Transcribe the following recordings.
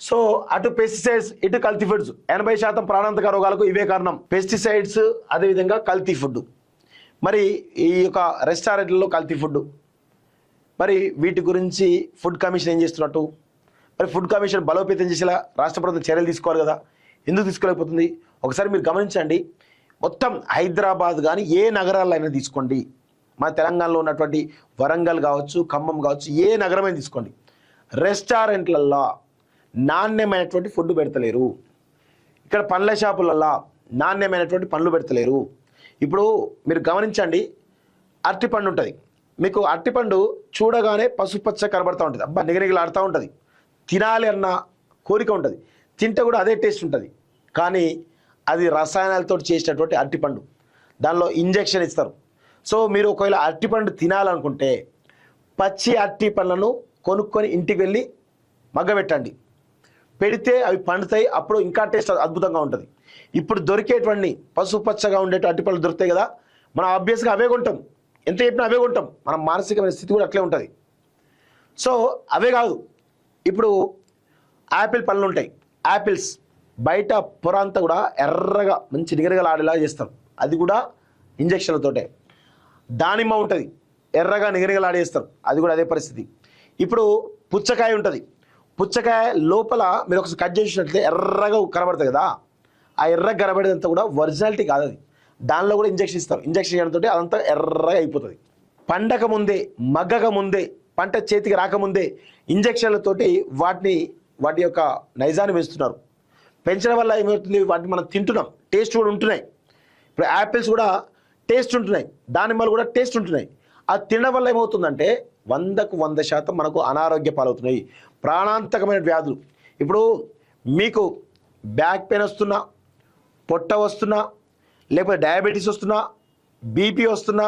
So అటు pesticides ఇటు కల్తీ ఫుడ్స్ 80% ప్రాణాంతక రోగాలకు ఇవే కారణం. పెస్టిసైడ్స్, అదేవిధంగా కల్తీ ఫుడ్. మరి ఈ యొక్క రెస్టారెంట్లలో కల్తీ ఫుడ్, మరి వీటి గురించి ఫుడ్ కమిషన్ ఏం చేస్తున్నట్టు? మరి ఫుడ్ కమిషన్ బలోపేతం చేసేలా రాష్ట్ర ప్రభుత్వం చర్యలు తీసుకోవాలి కదా, ఎందుకు తీసుకోలేకపోతుంది? ఒకసారి మీరు గమనించండి. మొత్తం హైదరాబాద్ కానీ ఏ నగరాల్లో అయినా తీసుకోండి, మా తెలంగాణలో ఉన్నటువంటి వరంగల్ కావచ్చు, ఖమ్మం కావచ్చు, ఏ నగరమైనా తీసుకోండి, రెస్టారెంట్లల్లో నాణ్యమైనటువంటి ఫుడ్ పెడతలేరు. ఇక్కడ పండ్ల షాపులల్లో నాణ్యమైనటువంటి పండ్లు పెడతలేరు. ఇప్పుడు మీరు గమనించండి, అరటిపండు ఉంటుంది, మీకు అరటిపండు చూడగానే పసుపచ్చ కనబడుతూ ఉంటుంది, అబ్బా నిగనిగలాడుతూ ఉంటుంది, తినాలి అన్న కోరిక ఉంటుంది, తింటే కూడా అదే టేస్ట్ ఉంటుంది. కానీ అది రసాయనాలతో చేసినటువంటి అరటిపండు, దానిలో ఇంజెక్షన్ ఇస్తారు. సో మీరు ఒకవేళ అరటిపండు తినాలనుకుంటే పచ్చి అరటి పండ్లను కొనుక్కొని ఇంటికి వెళ్ళి మగ్గబెట్టండి, పెడితే అవి పండుతాయి, అప్పుడు ఇంకా టేస్ట్ అద్భుతంగా ఉంటుంది. ఇప్పుడు దొరికేటువంటి పసుపచ్చగా ఉండే అరటిపండ్లు దొరుకుతాయి కదా, మనం ఆబ్వియస్గా అవే కొంటాం, ఎంత చెప్పినా అవే కొంటాం, మన మానసికమైన స్థితి కూడా అట్లే ఉంటుంది. సో అవే కాదు, ఇప్పుడు యాపిల్ పళ్ళు ఉంటాయి, యాపిల్స్ బయట పొర అంతా కూడా ఎర్రగా మంచి నిగనిగలాడేలా చేస్తారు, అది కూడా ఇంజక్షన్లతోటే. దానిమ్మ ఉంటుంది, ఎర్రగా నిగనిగలాడేస్తారు, అది కూడా అదే పరిస్థితి. ఇప్పుడు పుచ్చకాయ ఉంటుంది, పుచ్చకాయ లోపల మీరు ఒకసారి కట్ చేసినట్లయితే ఎర్రగా కనబడుతుంది కదా, ఆ ఎర్రగా కనబడేదంతా కూడా ఒరిజినాలిటీ కాదు, అది దానిలో కూడా ఇంజక్షన్ ఇస్తారు. ఇంజక్షన్ చేయడంతో అదంతా ఎర్రగా అయిపోతుంది. పండక ముందే, మగ్గక ముందే, పంట చేతికి రాకముందే ఇంజక్షన్లతోటి వాటి యొక్క నైజాన్ని పెంచుతున్నారు. పెంచడం వల్ల ఏమవుతుంది, వాటిని మనం తింటున్నాం, టేస్ట్ కూడా ఉంటున్నాయి. ఇప్పుడు యాపిల్స్ కూడా టేస్ట్ ఉంటున్నాయి, దానిమ్మలు కూడా టేస్ట్ ఉంటున్నాయి. అది తినడం వల్ల ఏమవుతుందంటే 100కు 100% మనకు అనారోగ్య పాలవుతున్నాయి, ప్రాణాంతకమైన వ్యాధులు. ఇప్పుడు మీకు బ్యాక్ పెయిన్ వస్తున్నా, పొట్ట వస్తున్నా, లేకపోతే డయాబెటీస్ వస్తున్నా, బీపీ వస్తున్నా,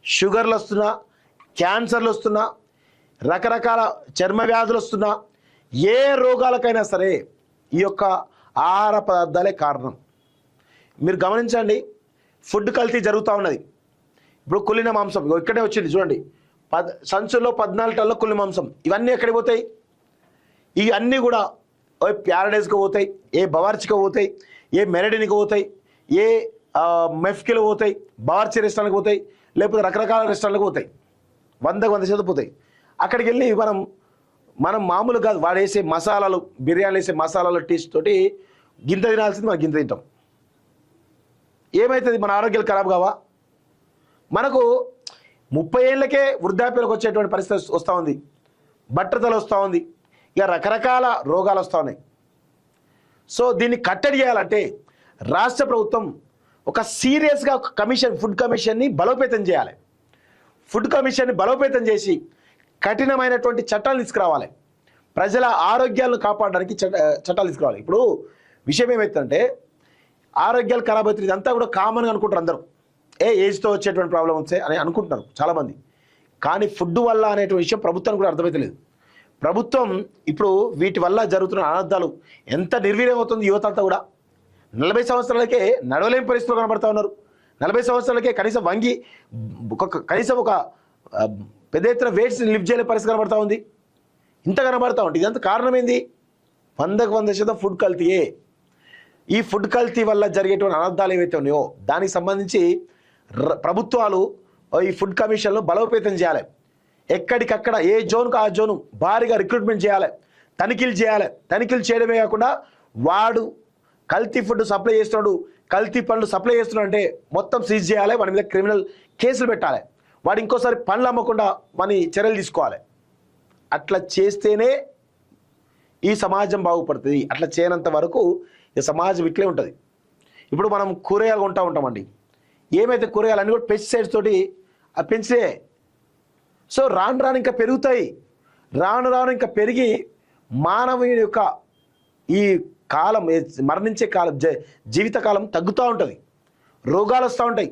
షుగర్లు వస్తున్నా, క్యాన్సర్లు వస్తున్నా, రకరకాల చర్మ వ్యాధులు వస్తున్నా, ఏ రోగాలకైనా సరే ఈ యొక్క ఆహార పదార్థాలే కారణం. మీరు గమనించండి, ఫుడ్ కల్తీ జరుగుతూ ఉన్నది. ఇప్పుడు కుళ్ళిన మాంసం ఇక్కడే వచ్చింది చూడండి, సంచుల్లో 14 టన్నుల కుళ్ళి మాంసం, ఇవన్నీ ఎక్కడికి పోతాయి? ఇవన్నీ కూడా ఏ ప్యారడైజ్కి పోతాయి, ఏ బవార్చికి పోతాయి, ఏ మెరడినికి పోతాయి, ఏ మెఫ్కిలో పోతాయి, బవార్చి రెస్టారెంట్కి పోతాయి, లేకపోతే రకరకాల రెస్టారెంట్లకు పోతాయి, 100కు 100% పోతాయి. అక్కడికి వెళ్ళి మనం మామూలు కాదు, వాడు వేసే మసాలాలు, బిర్యానీ వేసే మసాలాల టేస్ట్ తోటి గింత తినాల్సింది మనం గింత తింటాం. ఏమవుతుంది, మన ఆరోగ్యాలు ఖరాబ్ కావా? మనకు 30 ఏళ్ళకే వృద్ధాప్యాలకు వచ్చేటువంటి పరిస్థితి వస్తూ ఉంది, బట్టతలు వస్తూ ఉంది, ఇక రకరకాల రోగాలు వస్తూ ఉన్నాయి. సో దీన్ని కట్టడి చేయాలంటే రాష్ట్ర ప్రభుత్వం ఒక సీరియస్గా ఒక కమిషన్, ఫుడ్ కమిషన్ని బలోపేతం చేయాలి. ఫుడ్ కమిషన్ని బలోపేతం చేసి కఠినమైనటువంటి చట్టాలు తీసుకురావాలి, ప్రజల ఆరోగ్యాలను కాపాడడానికి చట్టాలు తీసుకురావాలి. ఇప్పుడు విషయం ఏమవుతుందంటే ఆరోగ్యాలు ఖరాబ్ అవుతుంది, ఇదంతా కూడా కామన్గా అనుకుంటారు అందరూ, ఏజ్తో వచ్చేటువంటి ప్రాబ్లం వస్తాయి అని అనుకుంటున్నారు చాలామంది. కానీ ఫుడ్ వల్ల అనేటువంటి విషయం ప్రభుత్వానికి కూడా అర్థమవుతలేదు. ప్రభుత్వం ఇప్పుడు వీటి వల్ల జరుగుతున్న అనర్థాలు ఎంత నిర్వీర్యం అవుతుంది, యువత అంతా కూడా 40 సంవత్సరాలకే నడవలేని పరిస్థితులు కనబడతా ఉన్నారు. 40 సంవత్సరాలకే కనీసం ఒక పెద్ద ఎత్తున వెయిట్స్ లిఫ్ట్ చేయలే పరిస్థితి కనబడతా ఉంది. ఇంత కనబడతా ఉంటుంది, ఇదంతా కారణం ఏంది? 100కు 100% ఫుడ్ కల్తీయే. ఈ ఫుడ్ కల్తీ వల్ల జరిగేటువంటి అనర్థాలు ఏవైతే ఉన్నాయో దానికి సంబంధించి ప్రభుత్వాలు ఈ ఫుడ్ కమిషన్లు బలోపేతం చేయాలి. ఎక్కడికక్కడ ఏ జోన్కు ఆ జోను భారీగా రిక్రూట్మెంట్ చేయాలి, తనిఖీలు చేయాలి. తనిఖీలు చేయడమే కాకుండా వాడు కల్తీ ఫుడ్ సప్లై చేస్తున్నాడు, కల్తీ పండ్లు సప్లై చేస్తున్నాడు అంటే మొత్తం సీజ్ చేయాలి, వాడి మీద క్రిమినల్ కేసులు పెట్టాలి, వాడు ఇంకోసారి పండ్లు అమ్మకుండా మన చర్యలు తీసుకోవాలి. అట్లా చేస్తేనే ఈ సమాజం బాగుపడుతుంది. అట్లా చేయనంత వరకు ఈ సమాజం ఇట్లే ఉంటుంది. ఇప్పుడు మనం కూరగాయలు కొంటూ ఉంటామండి, ఏమైతే కూరగాయలు అన్నీ కూడా పెస్టిసైడ్స్ తోటి పెంచే. సో రాను ఇంకా పెరుగుతాయి, రాను ఇంకా పెరిగి మానవుని యొక్క ఈ కాలం, మరణించే కాలం, జీవితకాలం తగ్గుతూ ఉంటుంది, రోగాలు వస్తూ ఉంటాయి,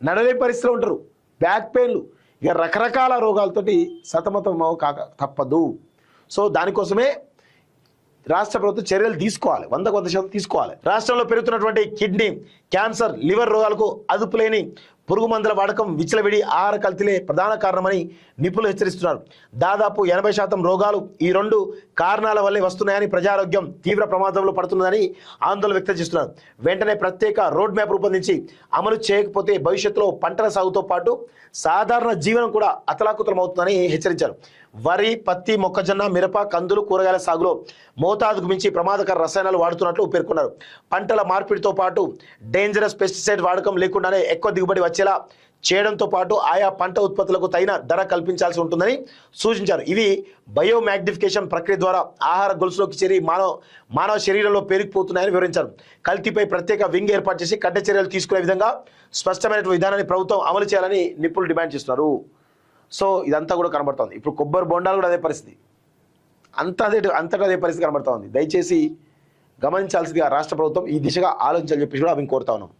నడవే పరిస్థితిలో ఉంటారు, బ్యాక్ పెయిన్లు, ఇక రకరకాల రోగాలతోటి సతమతం కాక తప్పదు. సో దానికోసమే రాష్ట్ర ప్రభుత్వం చర్యలు తీసుకోవాలి, 100కు 100% తీసుకోవాలి. రాష్ట్రంలో పెరుగుతున్నటువంటి కిడ్నీ, క్యాన్సర్, లివర్ రోగాలకు అదుపులేని పురుగు మందుల వాడకం, విచ్చలవిడి ఆహార కల్తీలే ప్రధాన కారణమని నిపుణులు హెచ్చరిస్తున్నారు. దాదాపు 80% రోగాలు ఈ 2 కారణాల వల్లే వస్తున్నాయని, ప్రజారోగ్యం తీవ్ర ప్రమాదంలో పడుతున్నదని ఆందోళన వ్యక్తం చేస్తున్నారు. వెంటనే ప్రత్యేక రోడ్ మ్యాప్ రూపొందించి అమలు చేయకపోతే భవిష్యత్తులో పంటల సాగుతో పాటు సాధారణ జీవనం కూడా అతలాకుతలమవుతుందని హెచ్చరించారు. వరి, పత్తి, మొక్కజొన్న, మిరప, కందులు, కూరగాయల సాగులో మోతాదుకు మించి ప్రమాదకర రసాయనాలు వాడుతున్నట్లు పేర్కొన్నారు. పంటల మార్పిడితో పాటు డేంజరస్ పెస్టిసైడ్ వాడకం లేకుండానే ఎక్కువ దిగుబడి వచ్చేలా చేయడంతో పాటు ఆయా పంట ఉత్పత్తులకు తగిన ధర కల్పించాల్సి ఉంటుందని సూచించారు. ఇవి బయోమాగ్నిఫికేషన్ ప్రక్రియ ద్వారా ఆహార గొలుసులోకి చేరి మానవ శరీరంలో పేరుకుపోతున్నాయని వివరించారు. కల్తీపై ప్రత్యేక వింగ్ ఏర్పాటు చేసి కఠిన చర్యలు తీసుకునే విధంగా స్పష్టమైన విధానాన్ని ప్రభుత్వం అమలు చేయాలని నిపుణులు డిమాండ్ చేస్తున్నారు. సో ఇదంతా కూడా కనబడుతోంది. ఇప్పుడు కొబ్బరి బొండాలు కూడా అదే పరిస్థితి, అంతటా అదే పరిస్థితి కనబడుతూ ఉంది. దయచేసి గమనించాల్సిందిగా రాష్ట్ర ప్రభుత్వం ఈ దిశగా ఆలోచించాలని చెప్పి కూడా మేము కోరుతా ఉన్నాం.